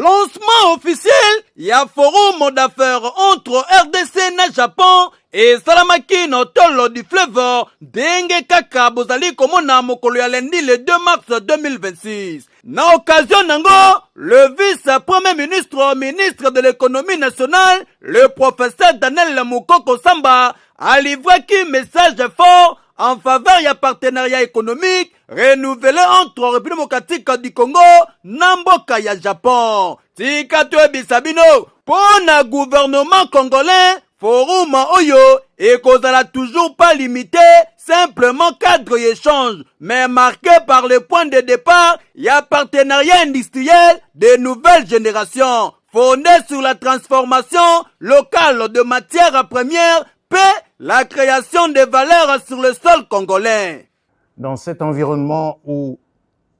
Lancement officiel, ya forum d'affaires entre RDC na Japon et Salamaki Notolo du fleuve Denge Kaka Bozali komona mokolo ya lundi le 2 mars 2026. Na occasion nango, le vice-premier ministre de l'économie nationale, le professeur Daniel Mukoko Samba, a livré un message fort en faveur du partenariat économique renouvelé entre République démocratique du Congo na mboka ya Japon. Tika toyebi sabino, pona gouvernement congolais, forum oyo ekozala toujours pas limité, simplement cadre échange, mais marqué par le point de départ, il y a partenariat industriel de nouvelle génération, fondé sur la transformation locale de matières premières, puis la création de valeurs sur le sol congolais. Dans cet environnement où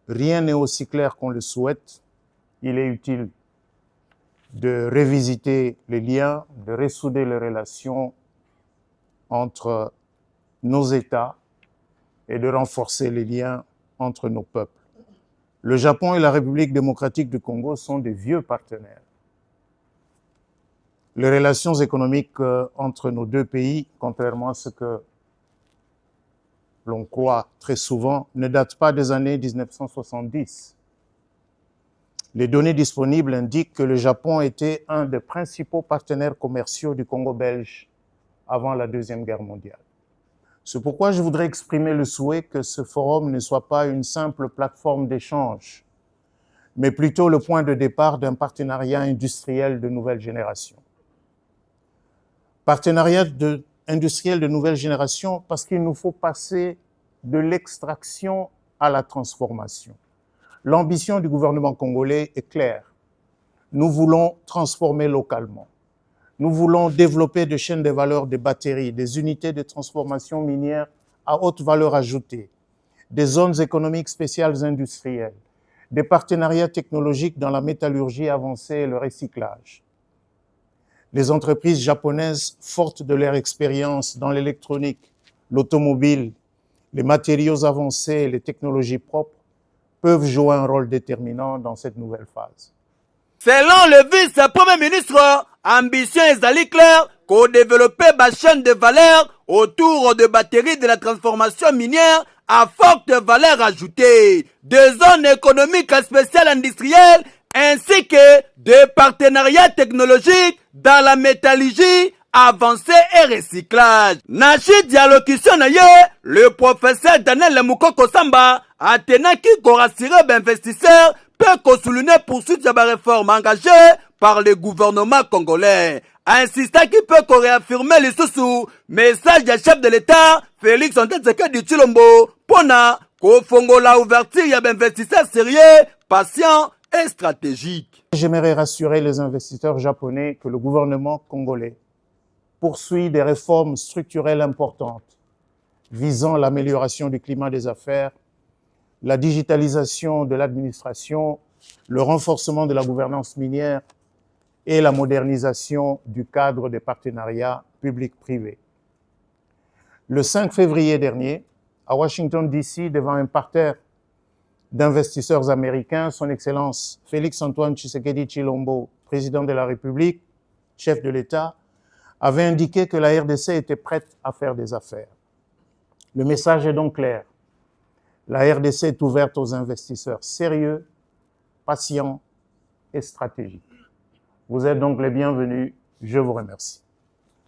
rien n'est aussi clair qu'on le souhaite, il est utile de revisiter les liens, de ressouder les relations entre nos États et de renforcer les liens entre nos peuples. Le Japon et la République démocratique du Congo sont des vieux partenaires. Les relations économiques entre nos deux pays, contrairement à ce que l'on croit très souvent, ne datent pas des années 1970. Les données disponibles indiquent que le Japon était un des principaux partenaires commerciaux du Congo belge avant la Deuxième Guerre mondiale. C'est pourquoi je voudrais exprimer le souhait que ce forum ne soit pas une simple plateforme d'échange, mais plutôt le point de départ d'un partenariat industriel de nouvelle génération. Partenariat industriel de nouvelle génération parce qu'il nous faut passer de l'extraction à la transformation. L'ambition du gouvernement congolais est claire. Nous voulons transformer localement. Nous voulons développer des chaînes de valeur des batteries, des unités de transformation minière à haute valeur ajoutée, des zones économiques spéciales industrielles, des partenariats technologiques dans la métallurgie avancée et le recyclage. Les entreprises japonaises, fortes de leur expérience dans l'électronique, l'automobile, les matériaux avancés et les technologies propres, peuvent jouer un rôle déterminant dans cette nouvelle phase. Selon le vice-premier ministre, ambition est claire qu'au développer une chaîne de valeur autour de batteries de la transformation minière à forte valeur ajoutée, des zones économiques spéciales industrielles ainsi que des partenariats technologiques dans la métallurgie avancée et recyclage. Nashi dialogution na ye, le professeur Daniel Mukoko Samba a tenu qui rassurer l'investisseur peut souligner poursuite de la réforme engagée par le gouvernement congolais. Insistant qu'il peut réaffirmer les sous message du chef de l'État, Félix Antoine Tshisekedi Tshilombo, pona kofongola ouverture ya investisseurs sérieux, patients et stratégiques. J'aimerais rassurer les investisseurs japonais que le gouvernement congolais poursuit des réformes structurelles importantes visant l'amélioration du climat des affaires, la digitalisation de l'administration, le renforcement de la gouvernance minière et la modernisation du cadre des partenariats publics-privés. Le 5 février dernier, à Washington, D.C., devant un parterre d'investisseurs américains, son Excellence Félix Antoine Tshisekedi Tshilombo, président de la République, chef de l'État, avait indiqué que la RDC était prête à faire des affaires. Le message est donc clair. La RDC est ouverte aux investisseurs sérieux, patients et stratégiques. Vous êtes donc les bienvenus. Je vous remercie.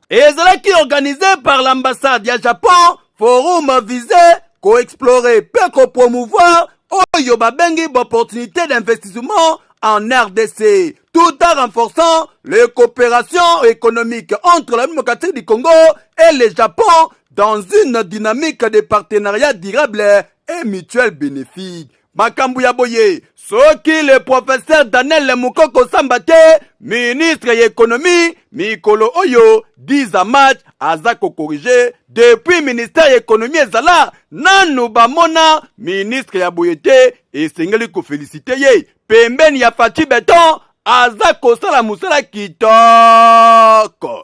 Et cela qui est organisé par l'ambassade du Japon, forum visé co-explorer, peut co-promouvoir oyo babengi d'opportunités d'investissement en RDC, tout en renforçant les coopérations économiques entre la démocratie du Congo et le Japon dans une dynamique de partenariat durable et mutuel bénéfique. Makambu ya boye, soki le professeur Daniel Mukoko Sambate, ministre de l'économie, Mikolo Oyo, 10 match, azako corrigé, depuis ministère de l'économie ezala, nanu bamona, ministre ya boyete, et sengeli ko félicité ye, pembeni ya Fachi Beton, azako sala musala kitoko.